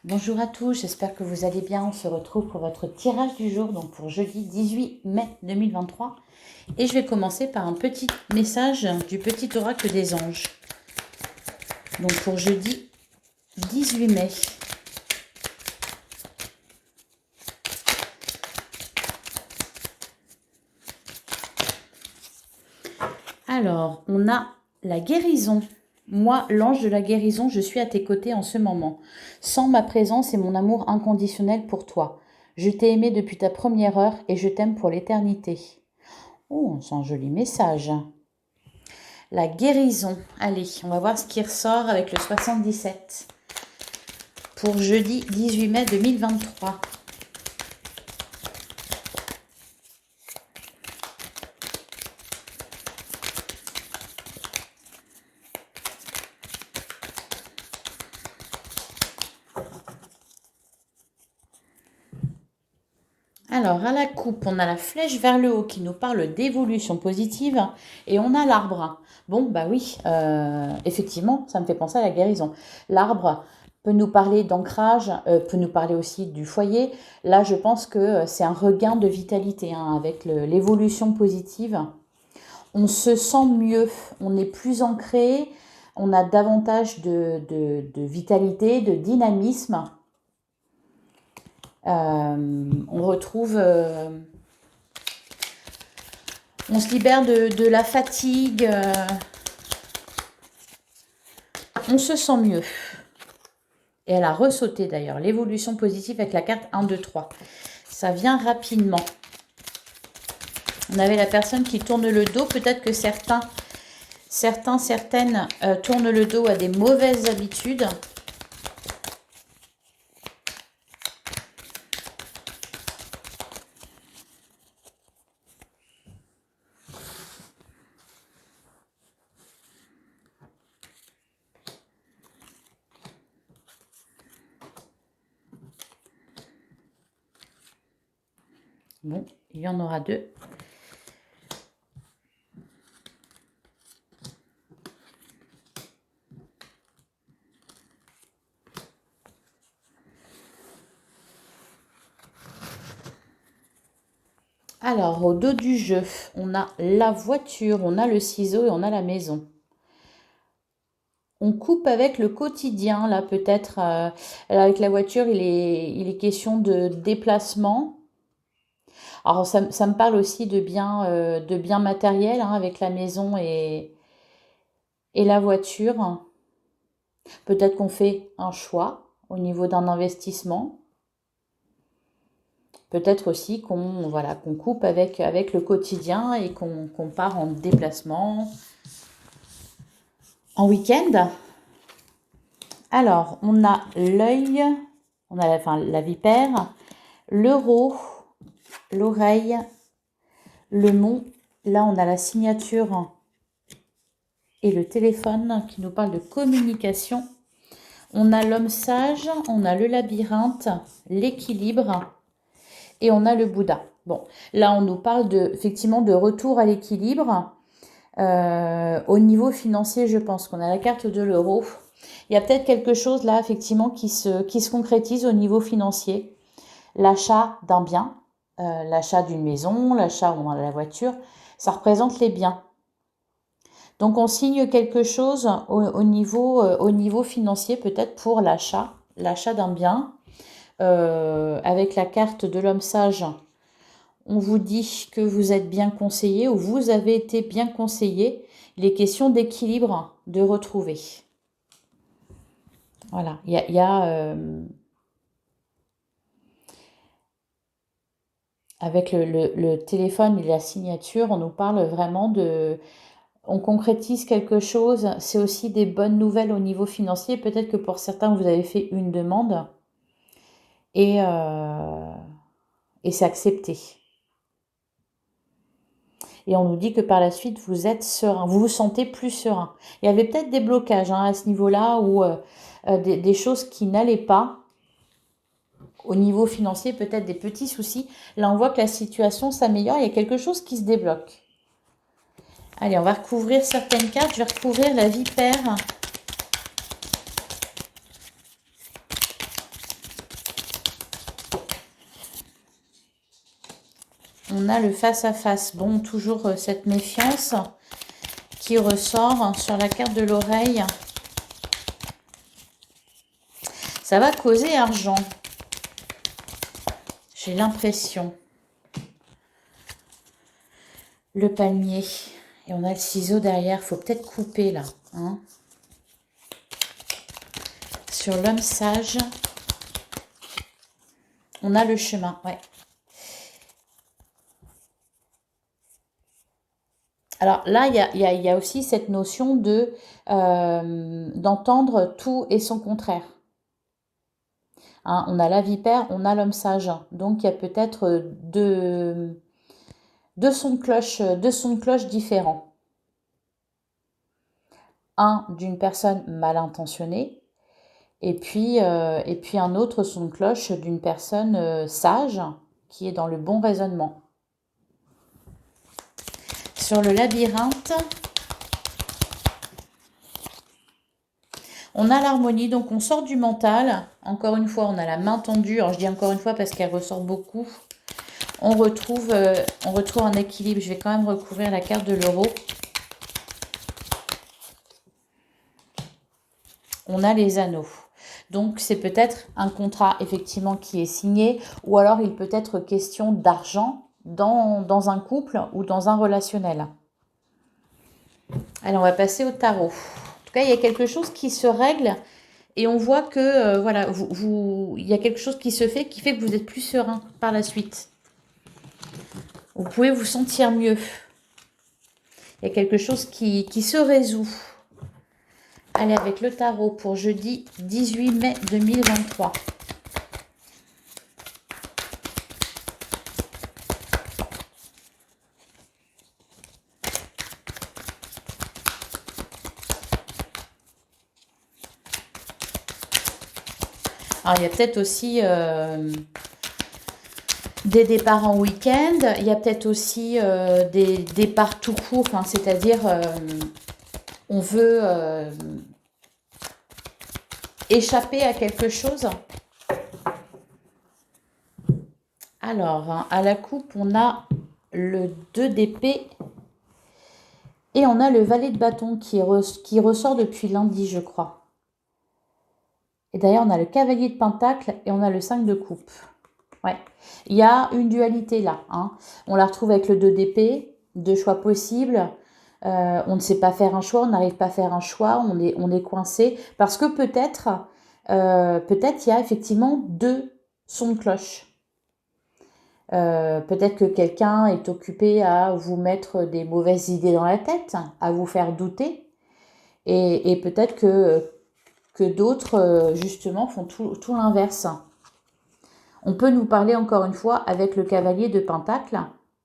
Bonjour à tous, j'espère que vous allez bien. On se retrouve pour votre tirage du jour, donc pour jeudi 18 mai 2023. Et je vais commencer par un petit message du petit oracle des anges. Donc pour jeudi 18 mai. Alors, on a la guérison. Moi, l'ange de la guérison, je suis à tes côtés en ce moment. Sans ma présence et mon amour inconditionnel pour toi. Je t'ai aimé depuis ta première heure et je t'aime pour l'éternité. Oh, c'est un joli message. La guérison. Allez, on va voir ce qui ressort avec le 77 pour jeudi 18 mai 2023. Alors, à la coupe, on a la flèche vers le haut qui nous parle d'évolution positive et on a l'arbre. Bon, bah oui, effectivement, ça me fait penser à la guérison. L'arbre peut nous parler d'ancrage, peut nous parler aussi du foyer. Là, je pense que c'est un regain de vitalité avec l'évolution positive. On se sent mieux, on est plus ancré, on a davantage de vitalité, de dynamisme. On retrouve, on se libère de la fatigue, on se sent mieux. Et elle a ressauté d'ailleurs, l'évolution positive avec la carte 1, 2, 3. Ça vient rapidement. On avait la personne qui tourne le dos, peut-être que certaines tournent le dos à des mauvaises habitudes. Bon, il y en aura deux. Alors, au dos du jeu, on a la voiture, on a le ciseau et on a la maison. On coupe avec le quotidien, là peut-être, avec la voiture, il est question de déplacement. Alors, ça me parle aussi de biens matériels, avec la maison et la voiture. Peut-être qu'on fait un choix au niveau d'un investissement. Peut-être aussi qu'on coupe avec le quotidien et qu'on part en déplacement, en week-end. Alors, on a l'œil, on a la vipère, l'euro, l'oreille, le mont. Là, on a la signature et le téléphone qui nous parle de communication. On a l'homme sage, on a le labyrinthe, l'équilibre et on a le Bouddha. Bon, là, on nous parle effectivement de retour à l'équilibre. Au niveau financier, je pense qu'on a la carte de l'euro. Il y a peut-être quelque chose là, effectivement, qui se concrétise au niveau financier. L'achat d'un bien, l'achat d'une maison, l'achat de la voiture, ça représente les biens. Donc, on signe quelque chose au niveau financier, peut-être pour l'achat d'un bien. Avec la carte de l'homme sage, on vous dit que vous êtes bien conseillé ou vous avez été bien conseillé. Il est question d'équilibre, de retrouver. Voilà, il y a avec le téléphone et la signature, on nous parle vraiment on concrétise quelque chose. C'est aussi des bonnes nouvelles au niveau financier. Peut-être que pour certains, vous avez fait une demande et c'est accepté. Et on nous dit que par la suite, vous êtes serein, vous vous sentez plus serein. Il y avait peut-être des blocages à ce niveau-là ou des choses qui n'allaient pas au niveau financier, peut-être des petits soucis. Là, on voit que la situation s'améliore, il y a quelque chose qui se débloque. Allez, on va recouvrir certaines cartes. Je vais recouvrir la vipère. On a le face-à-face. Bon, toujours cette méfiance qui ressort sur la carte de l'oreille. Ça va causer argent. J'ai l'impression. Le palmier. Et on a le ciseau derrière. Il faut peut-être couper là. Hein. Sur l'homme sage, on a le chemin. Ouais. Alors là, il y a aussi cette notion de d'entendre tout et son contraire. Hein, on a la vipère, on a l'homme sage. Donc, il y a peut-être deux sons de cloche différents. Un d'une personne mal intentionnée et puis un autre son de cloche d'une personne sage qui est dans le bon raisonnement. Sur le labyrinthe, on a l'harmonie, donc on sort du mental. Encore une fois, on a la main tendue. Alors, je dis encore une fois parce qu'elle ressort beaucoup. On retrouve un équilibre. Je vais quand même recouvrir la carte de l'euro. On a les anneaux. Donc, c'est peut-être un contrat, effectivement, qui est signé. Ou alors, il peut être question d'argent dans un couple ou dans un relationnel. Allez, on va passer au tarot. En tout cas, il y a quelque chose qui se règle et on voit que voilà, il y a quelque chose qui se fait qui fait que vous êtes plus serein par la suite. Vous pouvez vous sentir mieux. Il y a quelque chose qui se résout. Allez, avec le tarot pour jeudi 18 mai 2023. Alors, il y a peut-être aussi des départs en week-end. Il y a peut-être aussi des départs tout court. Enfin, c'est-à-dire, on veut échapper à quelque chose. Alors, hein, à la coupe, on a le 2 d'épée et on a le valet de bâton qui ressort depuis lundi, je crois. Et d'ailleurs, on a le cavalier de pentacle et on a le 5 de coupe. Ouais. Il y a une dualité là. Hein. On la retrouve avec le 2 d'épée, deux choix possibles. On ne sait pas faire un choix, on n'arrive pas à faire un choix, on est coincé. Parce que peut-être il y a effectivement deux sons de cloche. Peut-être que quelqu'un est occupé à vous mettre des mauvaises idées dans la tête, à vous faire douter. Et peut-être que d'autres, justement, font tout l'inverse. On peut nous parler, encore une fois, avec le cavalier de pentacle,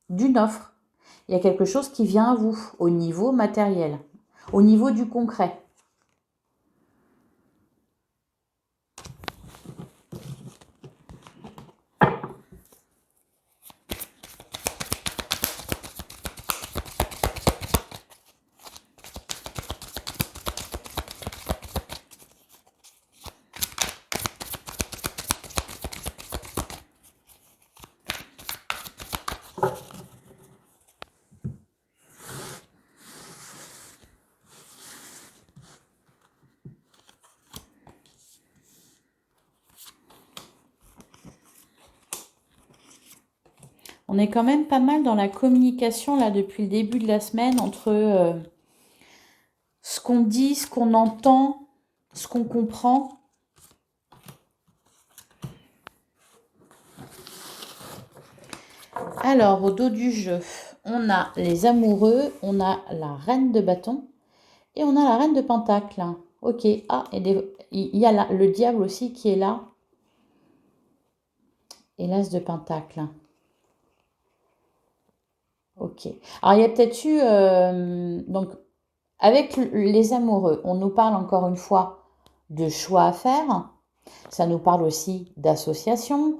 d'une offre. Il y a quelque chose qui vient à vous, au niveau matériel, au niveau du concret. On est quand même pas mal dans la communication là depuis le début de la semaine entre ce qu'on dit, ce qu'on entend, ce qu'on comprend. Alors, au dos du jeu, on a les amoureux, on a la reine de bâton et on a la reine de pentacle. Ok, ah, il y a là, le diable aussi qui est là. Et l'as de pentacle. Ok. Alors, il y a peut-être eu... donc, avec les amoureux, on nous parle encore une fois de choix à faire. Ça nous parle aussi d'association,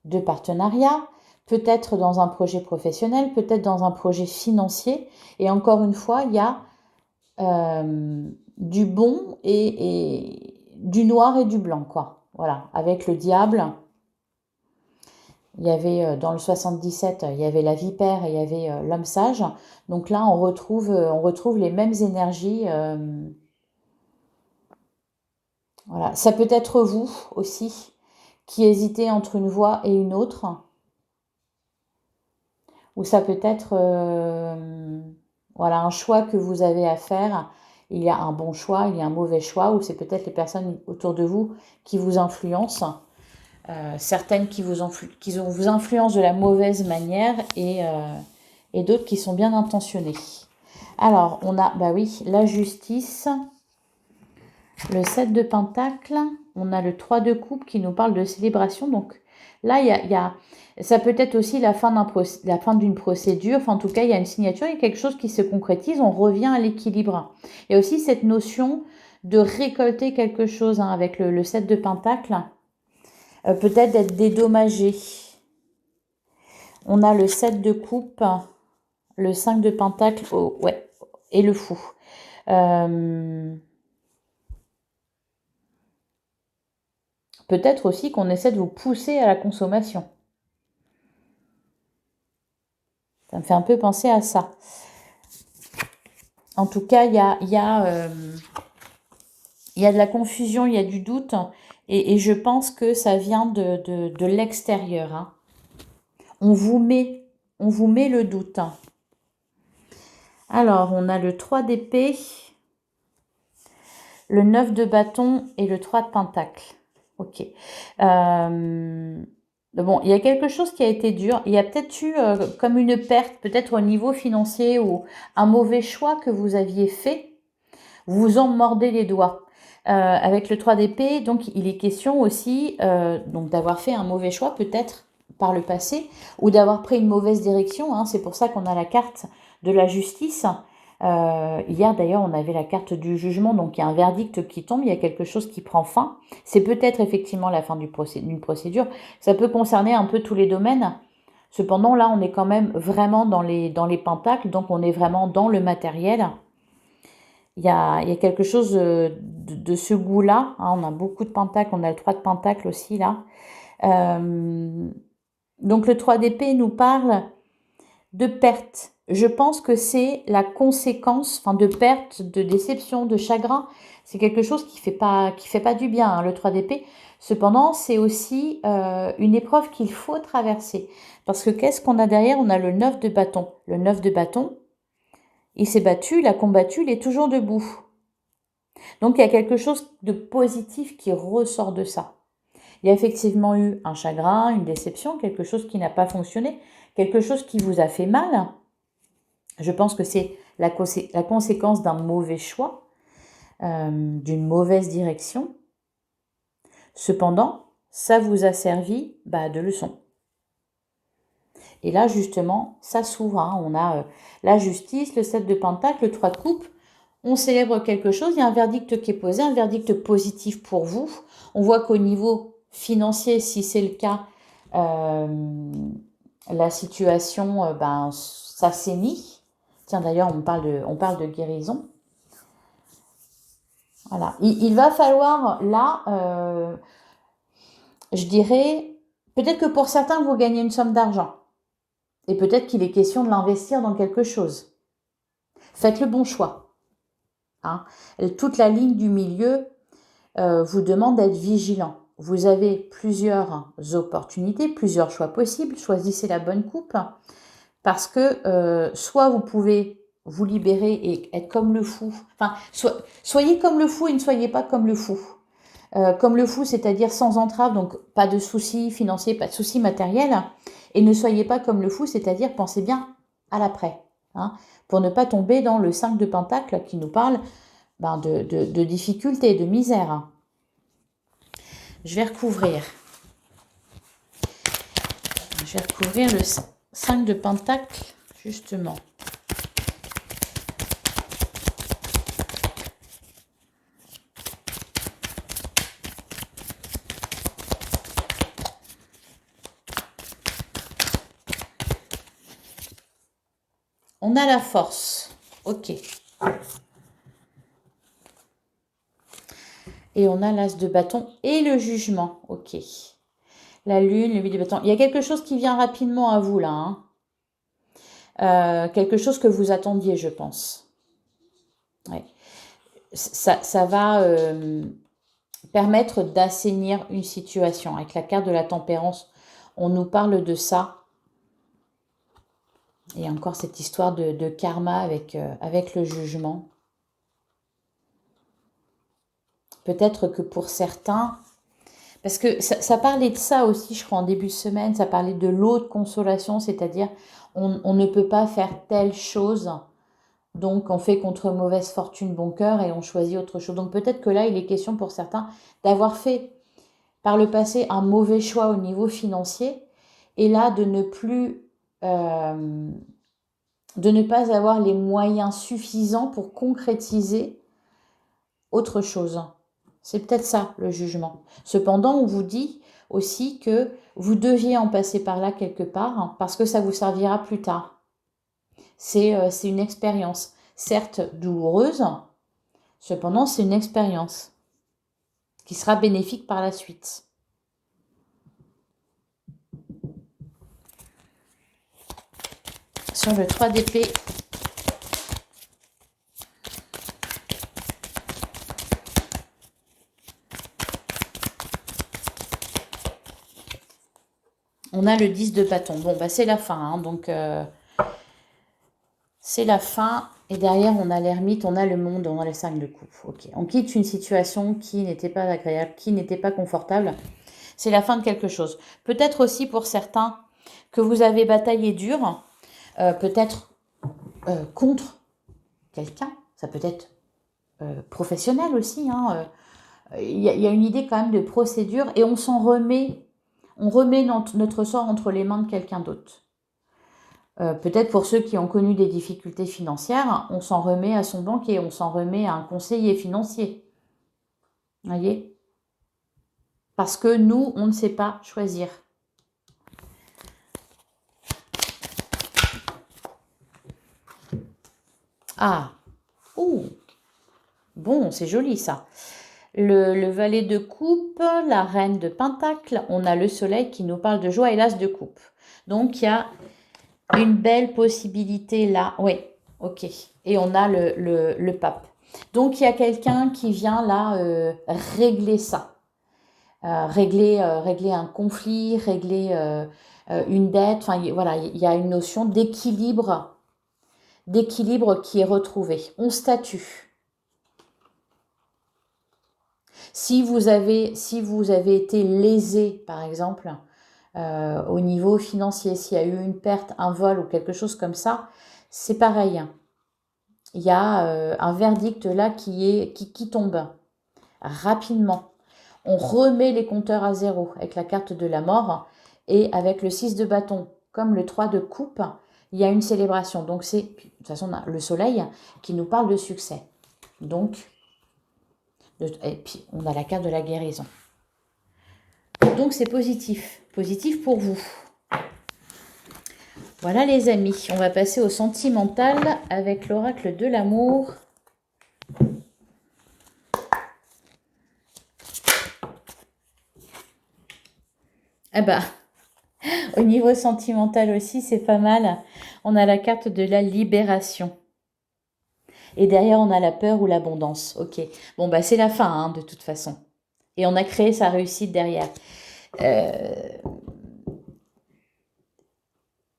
de partenariat, peut-être dans un projet professionnel, peut-être dans un projet financier. Et encore une fois, il y a du bon et du noir et du blanc, quoi. Voilà, avec le diable. Il y avait dans le 77, il y avait la vipère et il y avait l'homme sage. Donc là, on retrouve les mêmes énergies. Voilà. Ça peut être vous aussi qui hésitez entre une voie et une autre. Ou ça peut être voilà, un choix que vous avez à faire. Il y a un bon choix, il y a un mauvais choix, ou c'est peut-être les personnes autour de vous qui vous influencent. Certaines qui vous influencent de la mauvaise manière et d'autres qui sont bien intentionnées. Alors, on a, bah oui, la justice, le 7 de Pentacle, on a le 3 de coupe qui nous parle de célébration. Donc là, ça peut être aussi la fin d'une procédure. Enfin, en tout cas, il y a une signature, il y a quelque chose qui se concrétise, on revient à l'équilibre. Il y a aussi cette notion de récolter quelque chose hein, avec le 7 de Pentacle. Peut-être d'être dédommagé. On a le 7 de coupe, le 5 de pentacle, oh, ouais, et le fou. Peut-être aussi qu'on essaie de vous pousser à la consommation. Ça me fait un peu penser à ça. En tout cas, il y a de la confusion, il y a du doute, et je pense que ça vient de l'extérieur. Hein. On vous met le doute. Alors, on a le 3 d'épée, le 9 de bâton et le 3 de pentacle. Ok. Bon, il y a quelque chose qui a été dur. Il y a peut-être eu comme une perte, peut-être au niveau financier ou un mauvais choix que vous aviez fait. Vous vous en mordez les doigts. Avec le 3 d'épée, donc il est question aussi donc d'avoir fait un mauvais choix peut-être par le passé ou d'avoir pris une mauvaise direction. Hein. C'est pour ça qu'on a la carte de la justice. Hier d'ailleurs on avait la carte du jugement, donc il y a un verdict qui tombe, il y a quelque chose qui prend fin. C'est peut-être effectivement la fin d'une procédure. Ça peut concerner un peu tous les domaines. Cependant là on est quand même vraiment dans les pentacles, donc on est vraiment dans le matériel. Il y a quelque chose de ce goût-là. Hein, on a beaucoup de pentacles, on a le 3 de pentacle aussi là. Donc le 3 d'épée nous parle de perte. Je pense que c'est la conséquence de perte, de déception, de chagrin. C'est quelque chose qui fait pas du bien, hein, le 3 d'épée. Cependant, c'est aussi une épreuve qu'il faut traverser. Parce que qu'est-ce qu'on a derrière? On a le 9 de bâton. Le 9 de bâton, il s'est battu, il a combattu, il est toujours debout. Donc il y a quelque chose de positif qui ressort de ça. Il y a effectivement eu un chagrin, une déception, quelque chose qui n'a pas fonctionné, quelque chose qui vous a fait mal. Je pense que c'est la conséquence d'un mauvais choix, d'une mauvaise direction. Cependant, ça vous a servi de leçon. Et là, justement, ça s'ouvre. Hein. On a la justice, le 7 de pentacle, le 3 de coupe. On célèbre quelque chose, il y a un verdict qui est posé, un verdict positif pour vous. On voit qu'au niveau financier, si c'est le cas, la situation s'assainit. Tiens, d'ailleurs, on parle de guérison. Voilà. Il va falloir, là, je dirais, peut-être que pour certains, vous gagnez une somme d'argent. Et peut-être qu'il est question de l'investir dans quelque chose. Faites le bon choix. Hein. Toute la ligne du milieu vous demande d'être vigilant. Vous avez plusieurs opportunités, plusieurs choix possibles. Choisissez la bonne coupe parce que soit vous pouvez vous libérer et être comme le fou. Enfin, soyez comme le fou et ne soyez pas comme le fou. Comme le fou, c'est-à-dire sans entrave, donc pas de soucis financiers, pas de soucis matériels. Et ne soyez pas comme le fou, c'est-à-dire pensez bien à l'après. Hein, pour ne pas tomber dans le 5 de pentacle qui nous parle de difficultés, de misère. Je vais recouvrir. Je vais recouvrir le 5 de pentacle, justement. On a la force. Ok. Et on a l'as de bâton et le jugement. Ok. La lune, le 8 de bâton. Il y a quelque chose qui vient rapidement à vous, là. Quelque chose que vous attendiez, je pense. Ouais. Ça va permettre d'assainir une situation. Avec la carte de la tempérance, on nous parle de ça. Et encore cette histoire de karma avec le jugement. Peut-être que pour certains, parce que ça parlait de ça aussi, je crois, en début de semaine, ça parlait de l'eau de consolation, c'est-à-dire on ne peut pas faire telle chose, donc on fait contre mauvaise fortune bon cœur et on choisit autre chose. Donc peut-être que là, il est question pour certains d'avoir fait par le passé un mauvais choix au niveau financier et là de ne pas avoir les moyens suffisants pour concrétiser autre chose. C'est peut-être ça, le jugement. Cependant, on vous dit aussi que vous deviez en passer par là quelque part parce que ça vous servira plus tard. C'est une expérience, certes douloureuse, cependant c'est une expérience qui sera bénéfique par la suite. Sur le 3 d'épée, on a le 10 de bâton. Bon, bah c'est la fin, donc c'est la fin. Et derrière, on a l'ermite, on a le monde, on a les 5 de coupe. Ok, on quitte une situation qui n'était pas agréable, qui n'était pas confortable. C'est la fin de quelque chose. Peut-être aussi pour certains que vous avez bataillé dur, peut-être contre quelqu'un. Ça peut être professionnel aussi. Il y a une idée quand même de procédure et on s'en remet. On remet notre sort entre les mains de quelqu'un d'autre. Peut-être pour ceux qui ont connu des difficultés financières, on s'en remet à son banquier, on s'en remet à un conseiller financier. Vous voyez ? Parce que nous, on ne sait pas choisir. Ah, ouh, bon, c'est joli ça. Le valet de coupe, la reine de pentacle, on a le soleil qui nous parle de joie et l'as de coupe. Donc, il y a une belle possibilité là. Oui, ok. Et on a le pape. Donc, il y a quelqu'un qui vient là régler ça. Régler un conflit, régler une dette. Enfin, voilà, il y a une notion d'équilibre qui est retrouvée. On statue. Si vous avez été lésé, par exemple, au niveau financier, s'il y a eu une perte, un vol ou quelque chose comme ça, c'est pareil. Il y a un verdict là qui tombe rapidement. On remet les compteurs à zéro avec la carte de la mort et avec le 6 de bâton, comme le 3 de coupe, il y a une célébration. Donc c'est, de toute façon, on a le soleil qui nous parle de succès. Donc, et puis on a la carte de la guérison. Donc c'est positif. Positif pour vous. Voilà les amis, on va passer au sentimental avec l'oracle de l'amour. Ah bah, au niveau sentimental aussi, c'est pas mal. On a la carte de la libération. Et derrière, on a la peur ou l'abondance. Ok, bon bah c'est la fin de toute façon. Et on a créé sa réussite derrière.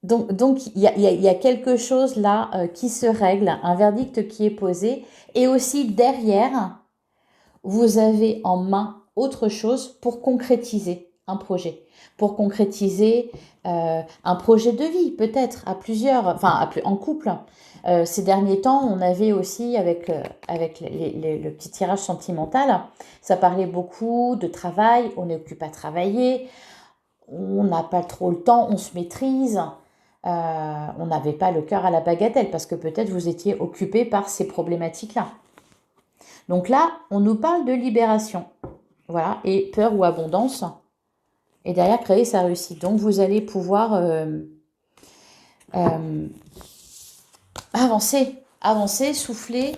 Donc il y a quelque chose là qui se règle, un verdict qui est posé. Et aussi derrière, vous avez en main autre chose pour concrétiser un projet. Pour concrétiser un projet de vie, peut-être, à plusieurs, enfin en couple. Ces derniers temps, on avait aussi, avec le petit tirage sentimental, ça parlait beaucoup de travail, on est occupé à travailler, on n'a pas trop le temps, on se maîtrise. On n'avait pas le cœur à la bagatelle parce que peut-être vous étiez occupé par ces problématiques-là. Donc là, on nous parle de libération. Voilà, et peur ou abondance. Et derrière, créer sa réussite. Donc vous allez pouvoir avancer, souffler,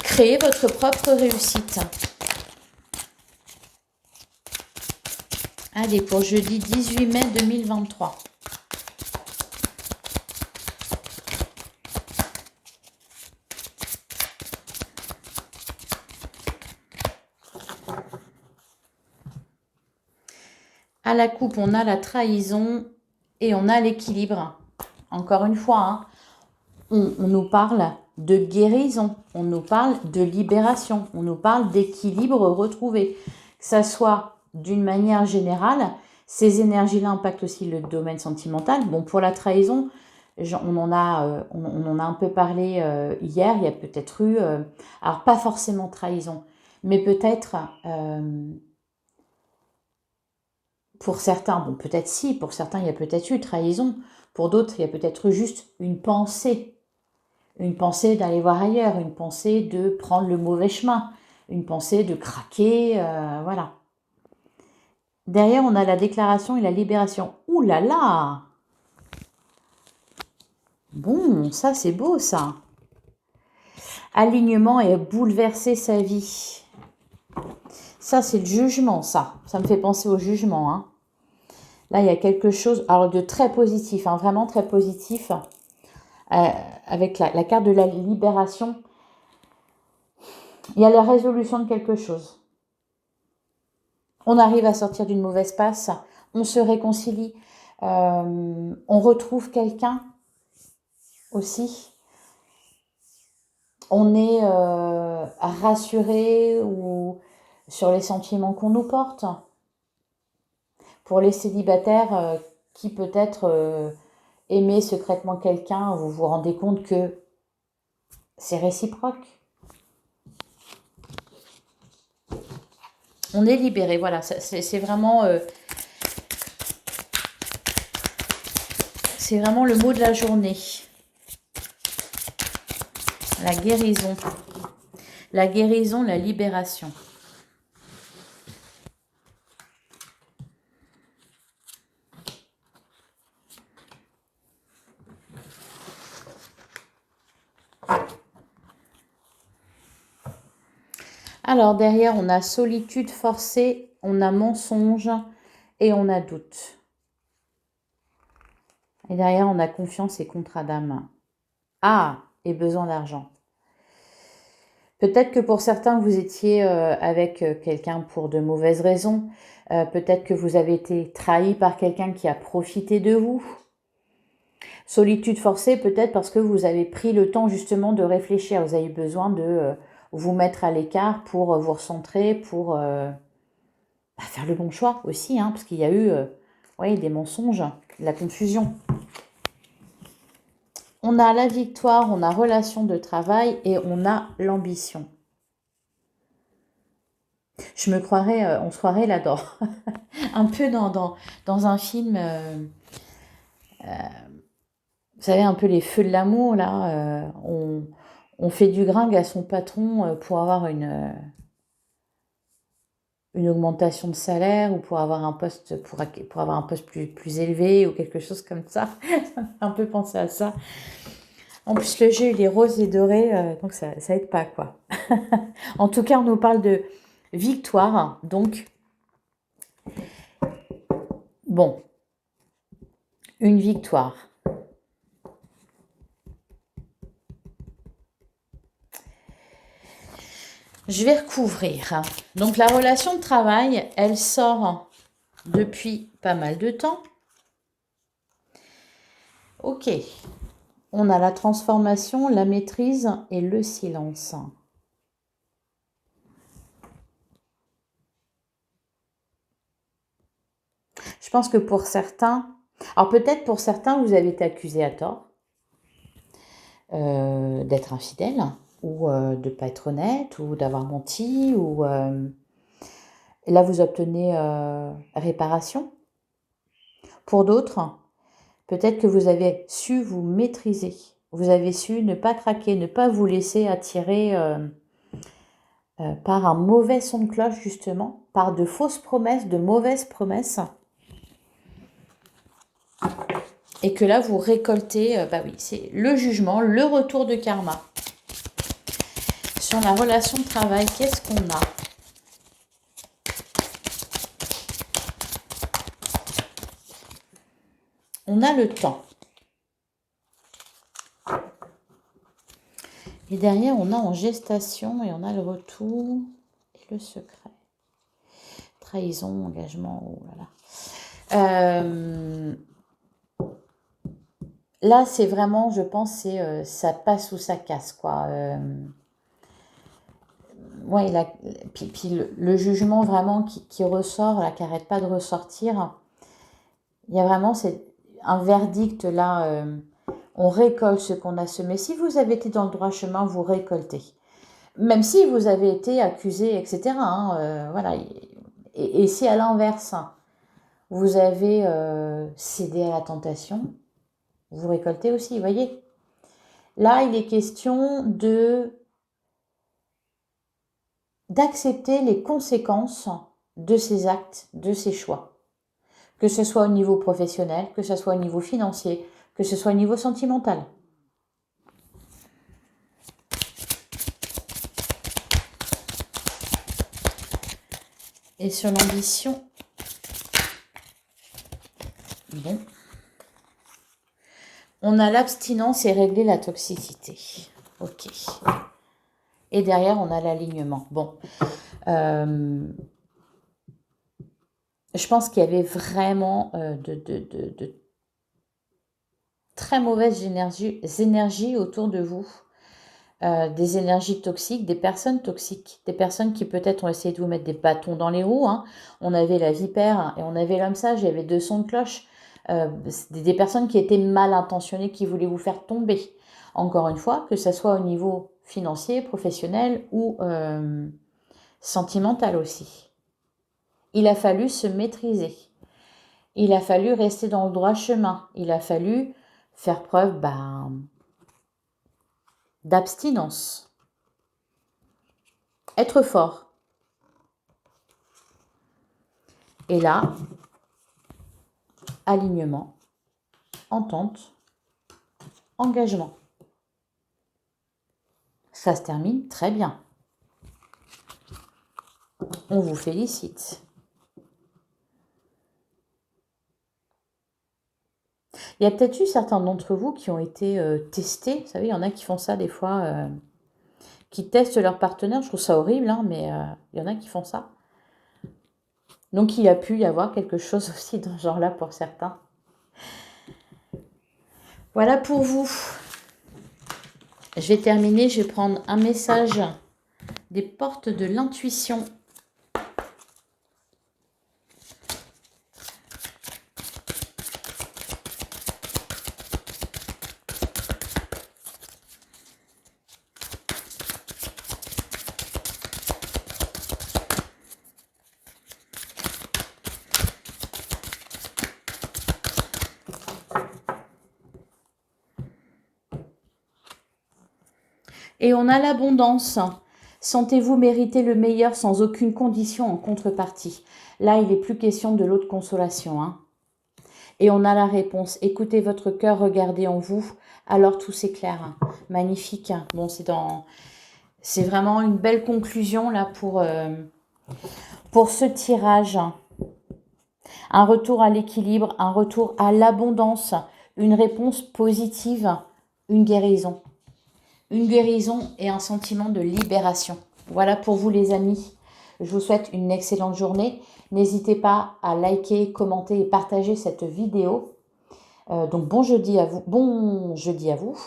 créer votre propre réussite. Allez, pour jeudi 18 mai 2023. À la coupe, on a la trahison et on a l'équilibre. Encore une fois, hein, on nous parle de guérison, on nous parle de libération, on nous parle d'équilibre retrouvé. Que ça soit d'une manière générale, ces énergies-là impactent aussi le domaine sentimental. Bon, pour la trahison, on en a un peu parlé hier, il y a peut-être eu, alors pas forcément trahison, mais peut-être... pour certains, bon peut-être si, pour certains il y a peut-être eu trahison, pour d'autres il y a peut-être eu juste une pensée d'aller voir ailleurs, une pensée de prendre le mauvais chemin, une pensée de craquer, voilà. Derrière on a la déclaration et la libération. Ouh là là! Bon, ça c'est beau ça. Alignement et bouleverser sa vie. Ça c'est le jugement, ça. Ça me fait penser au jugement, hein. Là, il y a quelque chose alors de très positif, hein, vraiment très positif, avec la carte de la libération. Il y a la résolution de quelque chose. On arrive à sortir d'une mauvaise passe, on se réconcilie, on retrouve quelqu'un aussi. On est rassuré ou sur les sentiments qu'on nous porte. Pour les célibataires qui peut-être aimaient secrètement quelqu'un, vous vous rendez compte que c'est réciproque. On est libéré, voilà, c'est vraiment le mot de la journée. La guérison. La guérison, la libération. Alors derrière, on a solitude forcée, on a mensonge et on a doute. Et derrière, on a confiance et contrat d'âme. Ah, et besoin d'argent. Peut-être que pour certains, vous étiez avec quelqu'un pour de mauvaises raisons. Peut-être que vous avez été trahi par quelqu'un qui a profité de vous. Solitude forcée, peut-être parce que vous avez pris le temps justement de réfléchir. Vous avez eu besoin de vous mettre à l'écart pour vous recentrer, pour faire le bon choix aussi, hein, parce qu'il y a eu des mensonges, de la confusion. On a la victoire, on a relation de travail et on a l'ambition. Je me croirais, on se croirait là-dedans. Un peu dans un film, vous savez, un peu les feux de l'amour, là. On fait du gringue à son patron pour avoir une augmentation de salaire ou pour avoir un poste, pour avoir un poste plus élevé ou quelque chose comme ça. Ça me fait un peu penser à ça. En plus, le jeu, il est rose et doré, donc ça aide pas, quoi. En tout cas, on nous parle de victoire, donc, bon, une victoire. Je vais recouvrir. Donc, la relation de travail, elle sort depuis pas mal de temps. Ok. On a la transformation, la maîtrise et le silence. Je pense que pour certains, alors peut-être pour certains, vous avez été accusé à tort d'être infidèle ou de ne pas être honnête ou d'avoir menti ou et là vous obtenez réparation. Pour d'autres, peut-être que vous avez su vous maîtriser. Vous avez su ne pas craquer, ne pas vous laisser attirer par un mauvais son de cloche, justement, par de fausses promesses, de mauvaises promesses. Et que là, vous récoltez, c'est le jugement, le retour de karma. Sur la relation de travail, qu'est-ce qu'on a ? On a le temps. Et derrière, on a en gestation et on a le retour et le secret. Trahison, engagement, oh là là. Là, c'est vraiment, je pense, c'est ça passe ou ça casse, quoi. Ouais, puis le jugement vraiment qui ressort, là, qui n'arrête pas de ressortir, il y a vraiment un verdict là. On récolte ce qu'on a semé. Si vous avez été dans le droit chemin, vous récoltez. Même si vous avez été accusé, etc. Voilà. Et si à l'inverse, vous avez cédé à la tentation, vous récoltez aussi, vous voyez. Là, il est question d'accepter les conséquences de ces actes, de ces choix. Que ce soit au niveau professionnel, que ce soit au niveau financier, que ce soit au niveau sentimental. Et sur l'ambition, bon, on a l'abstinence et régler la toxicité. Ok. Et derrière, on a l'alignement. Bon. Je pense qu'il y avait vraiment de très mauvaises énergies autour de vous. Des énergies toxiques, des personnes toxiques, des personnes qui peut-être ont essayé de vous mettre des bâtons dans les roues. On avait la vipère et on avait l'homme sage, il y avait 2 sons de cloche. Des personnes qui étaient mal intentionnées, qui voulaient vous faire tomber. Encore une fois, que ce soit au niveau financier, professionnel ou sentimental aussi. Il a fallu se maîtriser. Il a fallu rester dans le droit chemin. Il a fallu faire preuve d'abstinence. Être fort. Et là, alignement, entente, engagement. Ça se termine très bien. On vous félicite. Il y a peut-être eu certains d'entre vous qui ont été testés. Vous savez, il y en a qui font ça des fois, qui testent leur partenaire. Je trouve ça horrible, mais il y en a qui font ça. Donc, il a pu y avoir quelque chose aussi dans ce genre-là pour certains. Voilà pour vous. Je vais terminer. Je vais prendre un message des portes de l'intuition. Et on a l'abondance. Sentez-vous mériter le meilleur sans aucune condition en contrepartie. Là, il n'est plus question de l'eau de consolation. Et on a la réponse. Écoutez votre cœur, regardez en vous. Alors tout s'éclaire. Magnifique. Bon, c'est vraiment une belle conclusion là pour ce tirage. Un retour à l'équilibre, un retour à l'abondance, une réponse positive, une guérison. Une guérison et un sentiment de libération. Voilà pour vous les amis. Je vous souhaite une excellente journée. N'hésitez pas à liker, commenter et partager cette vidéo. Donc bon jeudi à vous. Bon jeudi à vous.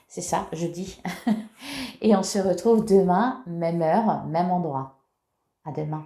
C'est ça, jeudi. Et on se retrouve demain, même heure, même endroit. À demain.